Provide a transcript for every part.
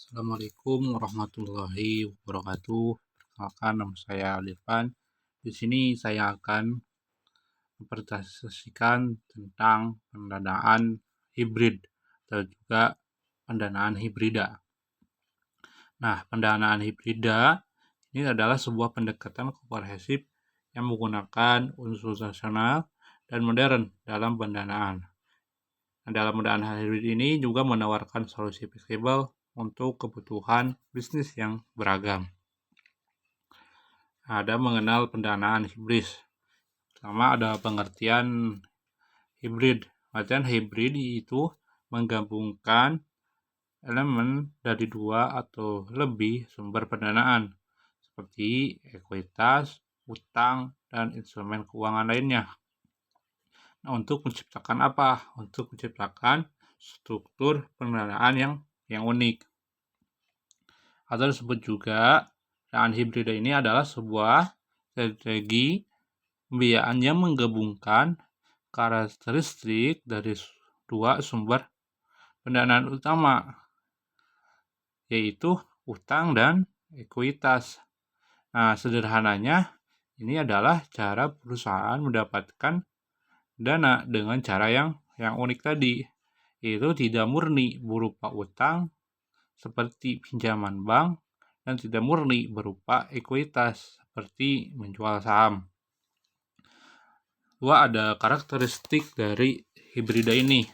Assalamualaikum warahmatullahi wabarakatuh. Perkenalkan, nama saya Alifan. Di sini saya akan mempresentasikan tentang pendanaan hibrid atau juga pendanaan hibrida. Nah, pendanaan hibrida ini adalah sebuah pendekatan komprehensif yang menggunakan unsur rasional dan modern dalam pendanaan. Nah, dalam pendanaan hibrid ini juga menawarkan solusi fleksibel untuk kebutuhan bisnis yang beragam. Ada mengenal pendanaan hibrid. Pertama ada pengertian hibrid. Pengertian hibrid itu menggabungkan elemen dari dua atau lebih sumber pendanaan seperti ekuitas, utang, dan instrumen keuangan lainnya. Nah, untuk menciptakan apa? Untuk menciptakan struktur pendanaan yang unik. Atau disebut juga pendanaan hibrida ini adalah sebuah strategi pembiayaan yang menggabungkan karakteristik dari dua sumber pendanaan utama, yaitu utang dan ekuitas. Nah, sederhananya ini adalah cara perusahaan mendapatkan dana dengan cara yang unik tadi, yaitu tidak murni berupa utang seperti pinjaman bank dan tidak murni berupa ekuitas seperti menjual saham. Dua, ada karakteristik dari hibrida ini.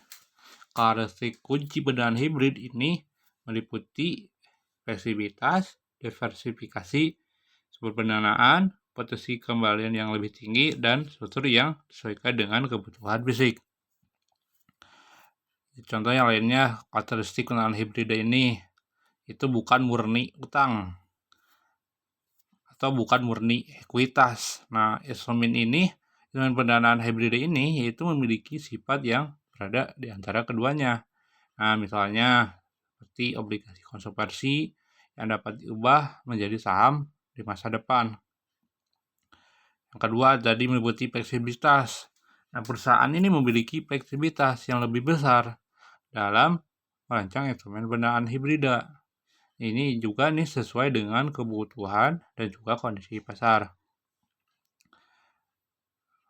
Karakteristik kunci pendanaan hibrid ini meliputi fleksibilitas, diversifikasi sumber pendanaan, potensi kembalian yang lebih tinggi, dan struktur yang disesuaikan dengan kebutuhan fisik. Contoh yang lainnya, karakteristik pendanaan hibrida ini itu bukan murni utang atau bukan murni ekuitas. Nah, instrumen pendanaan hibrida ini yaitu memiliki sifat yang berada di antara keduanya. Nah, misalnya seperti obligasi konversi yang dapat diubah menjadi saham di masa depan. Yang kedua, tadi meliputi fleksibilitas. Nah, perusahaan ini memiliki fleksibilitas yang lebih besar dalam merancang instrumen pendanaan hibrida. Ini juga sesuai dengan kebutuhan dan juga kondisi pasar.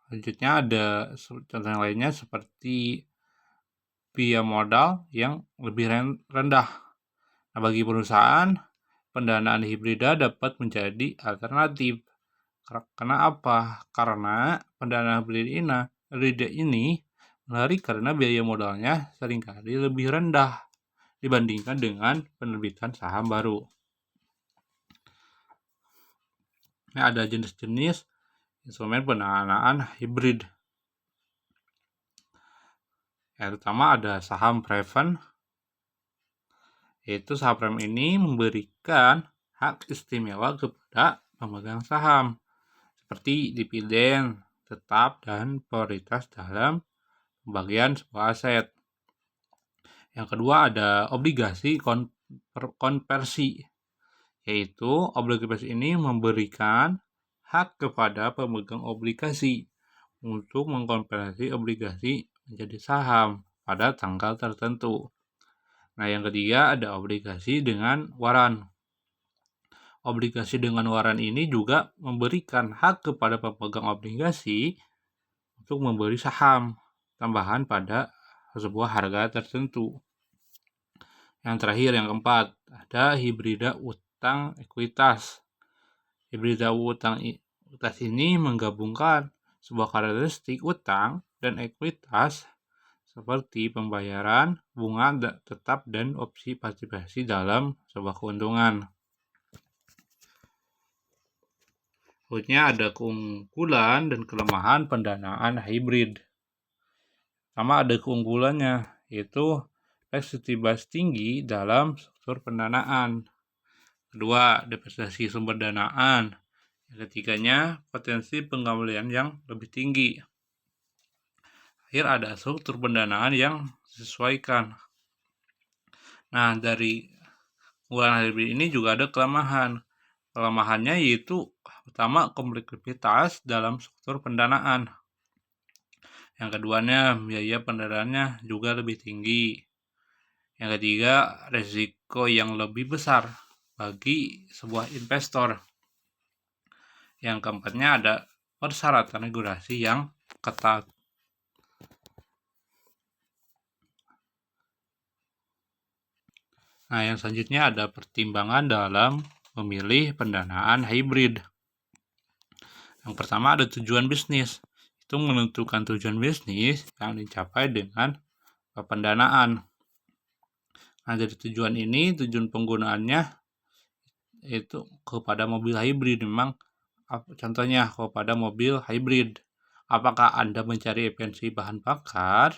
Selanjutnya ada contoh yang lainnya seperti biaya modal yang lebih rendah. Nah, bagi perusahaan, pendanaan hibrida dapat menjadi alternatif. Karena apa? Karena pendanaan hibrida ini menarik karena biaya modalnya seringkali lebih rendah dibandingkan dengan penerbitan saham baru. Nah, ada jenis-jenis instrumen pendanaan hibrid. Yang pertama ada saham preferred, yaitu saham preferred ini memberikan hak istimewa kepada pemegang saham seperti dividen tetap dan prioritas dalam pembagian sebuah aset. Yang kedua ada obligasi konversi, yaitu obligasi ini memberikan hak kepada pemegang obligasi untuk mengkonversi obligasi menjadi saham pada tanggal tertentu. Nah, yang ketiga ada obligasi dengan waran. Obligasi dengan waran ini juga memberikan hak kepada pemegang obligasi untuk membeli saham tambahan pada sebuah harga tertentu. Yang terakhir, yang keempat, ada hibrida utang ekuitas. Hibrida utang ekuitas ini menggabungkan sebuah karakteristik utang dan ekuitas seperti pembayaran, bunga tetap, dan opsi partisipasi dalam sebuah keuntungan. Selanjutnya ada keunggulan dan kelemahan pendanaan hibrid. Pertama ada keunggulannya, yaitu fleksibilitas tinggi dalam struktur pendanaan. Kedua, diversifikasi sumber danaan. Yang ketiganya, potensi pengembalian yang lebih tinggi. Akhir ada struktur pendanaan yang disesuaikan. Nah, dari keunggulan hibrid ini juga ada kelemahan. Kelemahannya yaitu pertama, kompleksitas dalam struktur pendanaan. Yang keduanya, biaya pendanaannya juga lebih tinggi. Yang ketiga, risiko yang lebih besar bagi sebuah investor. Yang keempatnya ada persyaratan regulasi yang ketat. Nah, yang selanjutnya ada pertimbangan dalam memilih pendanaan hybrid. Yang pertama ada tujuan bisnis. Itu menentukan tujuan bisnis yang dicapai dengan pendanaan. Nah, dari tujuan ini, tujuan penggunaannya itu kepada mobil hybrid. Memang contohnya kepada mobil hybrid. Apakah Anda mencari efisiensi bahan bakar,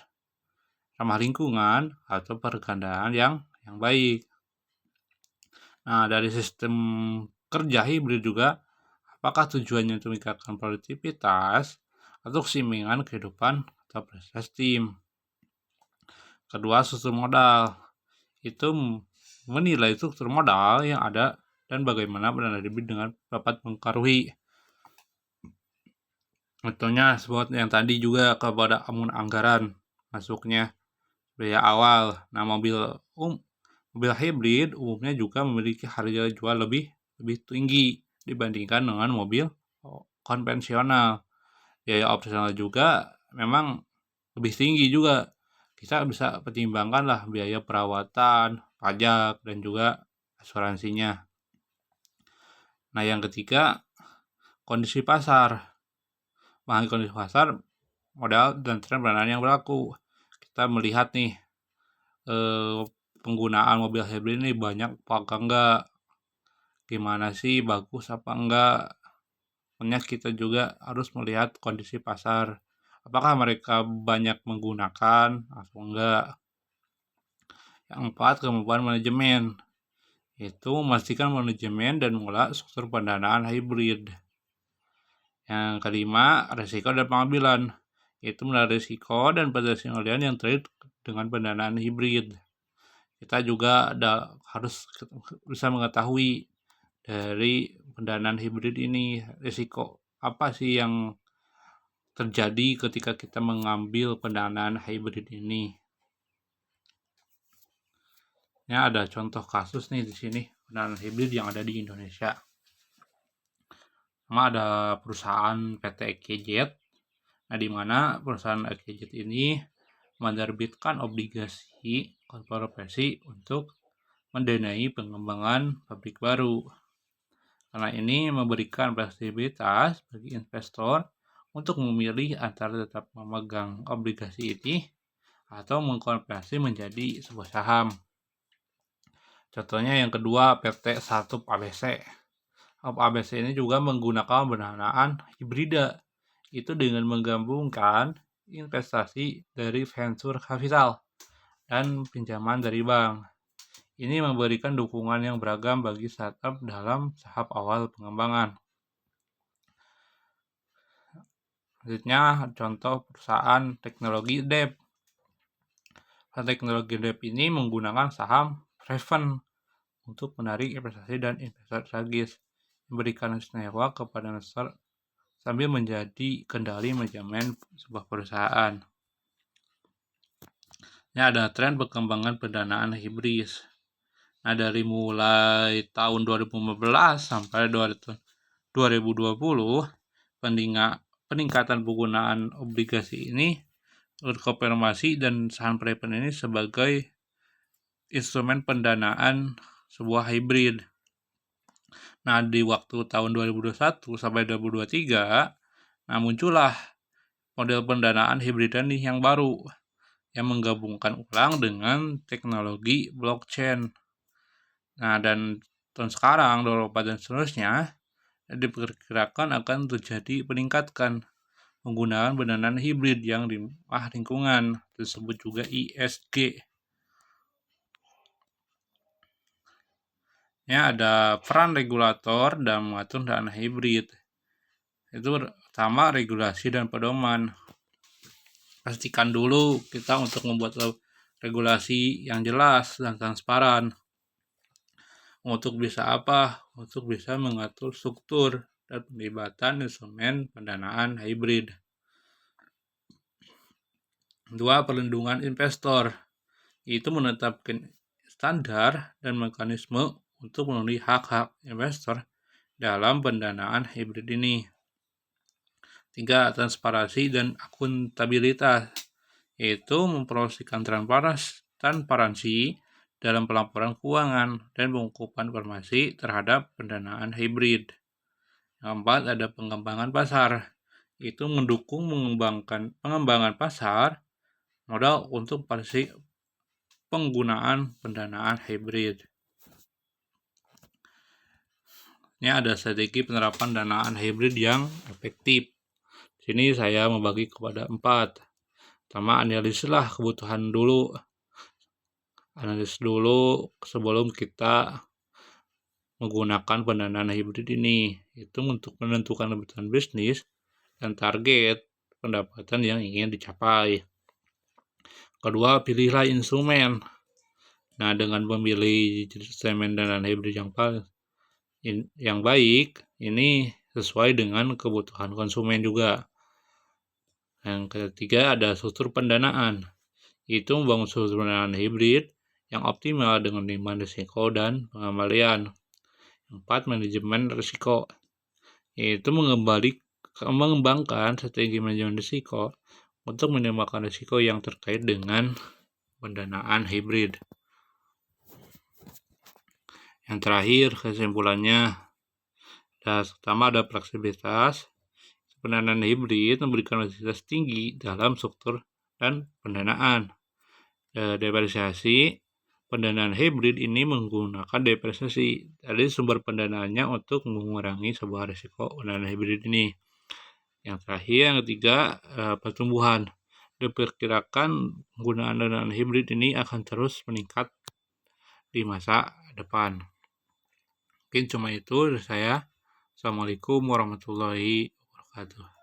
ramah lingkungan, atau pergandaan yang baik? Nah, dari sistem kerja hybrid juga, apakah tujuannya untuk meningkatkan produktivitas atau keseimbangan kehidupan atau proses tim? Kedua, struktur modal. Itu menilai struktur modal yang ada dan bagaimana pendanaan hybrid dengan dapat mempengaruhi. Contohnya seperti yang tadi juga kepada anggaran masuknya biaya awal. Nah, mobil hybrid umumnya juga memiliki harga jual lebih tinggi dibandingkan dengan mobil konvensional. Biaya operasional juga memang lebih tinggi juga. Kita bisa pertimbangkan lah biaya perawatan, pajak, dan juga asuransinya. Nah, yang ketiga, kondisi pasar. Mengenai kondisi pasar, modal dan tren pendanaan yang berlaku. Kita melihat nih, penggunaan mobil hybrid ini banyak apa enggak, gimana sih, bagus apa enggak. Pokoknya kita juga harus melihat kondisi pasar, apakah mereka banyak menggunakan atau enggak. Yang keempat, kemampuan manajemen. Itu memastikan manajemen dan mengelola struktur pendanaan hybrid. Yang kelima, risiko dan pengambilan. Itu menarik risiko dan pengendalian yang terkait dengan pendanaan hybrid. Kita juga harus bisa mengetahui dari pendanaan hybrid ini risiko apa sih yang terjadi ketika kita mengambil pendanaan hybrid ini. Ya, ada contoh kasus nih di sini pendanaan hybrid yang ada di Indonesia. Sama ada perusahaan PT EKZ. Nah, di mana perusahaan EKZ ini menerbitkan obligasi korporasi untuk mendanai pengembangan pabrik baru. Karena ini memberikan fleksibilitas bagi investor untuk memilih antara tetap memegang obligasi ini atau mengkonversi menjadi sebuah saham. Contohnya yang kedua, PT 1 ABC. ABC ini juga menggunakan pendanaan hibrida. Itu dengan menggabungkan investasi dari venture capital dan pinjaman dari bank. Ini memberikan dukungan yang beragam bagi startup dalam tahap awal pengembangan. Selanjutnya, contoh perusahaan teknologi DEP. Perusahaan teknologi DEP ini menggunakan saham Raven untuk menarik investasi dan investor strategis, memberikan istimewa kepada investor sambil menjadi kendali manajemen sebuah perusahaan. Ini ada tren perkembangan pendanaan hibrid. Nah, dari mulai tahun 2015 sampai 2020, peningkatan penggunaan obligasi ini terkonfirmasi dan saham Raven ini sebagai instrumen pendanaan sebuah hybrid. Nah, di waktu tahun 2021 sampai 2023, nah muncullah model pendanaan hybrid ini yang baru yang menggabungkan ulang dengan teknologi blockchain. Nah, dan tahun sekarang 2024 dan seterusnya diperkirakan akan terjadi peningkatan penggunaan pendanaan hybrid yang ramah lingkungan, disebut juga ESG. Ya, ada peran regulator dalam mengatur dana hybrid. Itu pertama, regulasi dan pedoman. Pastikan dulu kita untuk membuat regulasi yang jelas dan transparan. Untuk bisa apa? Untuk bisa mengatur struktur dan pelibatan instrumen pendanaan hybrid. Dua, perlindungan investor. itu menetapkan standar dan mekanisme untuk memenuhi hak-hak investor dalam pendanaan hibrid ini. 3. Transparansi dan akuntabilitas, yaitu mempromosikan transparansi dalam pelaporan keuangan dan pengungkapan informasi terhadap pendanaan hibrid. Yang 4. Ada pengembangan pasar, itu mendukung pengembangan pasar modal untuk penggunaan pendanaan hibrid. Ini ada strategi penerapan pendanaan hibrid yang efektif. Di sini saya membagi kepada 4. Pertama, analisislah kebutuhan dulu. Analisis dulu sebelum kita menggunakan pendanaan hibrid ini. Itu untuk menentukan kebutuhan bisnis dan target pendapatan yang ingin dicapai. Kedua, pilihlah instrumen. Nah, dengan memilih instrumen pendanaan hibrid yang baik, ini sesuai dengan kebutuhan konsumen juga. Yang ketiga, ada struktur pendanaan. Itu membangun struktur pendanaan hibrid yang optimal dengan manajemen risiko dan pengembalian. 4. Manajemen risiko, yaitu mengembangkan strategi manajemen risiko untuk minimalkan risiko yang terkait dengan pendanaan hibrid. Yang terakhir, kesimpulannya, pertama ada fleksibilitas. Pendanaan hibrid memberikan fleksibilitas tinggi dalam struktur dan pendanaan. Diversifikasi, pendanaan hibrid ini menggunakan diversifikasi dari sumber pendanaannya untuk mengurangi sebuah risiko pendanaan hibrid ini. Yang terakhir, yang ketiga, pertumbuhan. Diperkirakan penggunaan pendanaan hibrid ini akan terus meningkat di masa depan. Mungkin cuma itu dari saya. Assalamualaikum warahmatullahi wabarakatuh.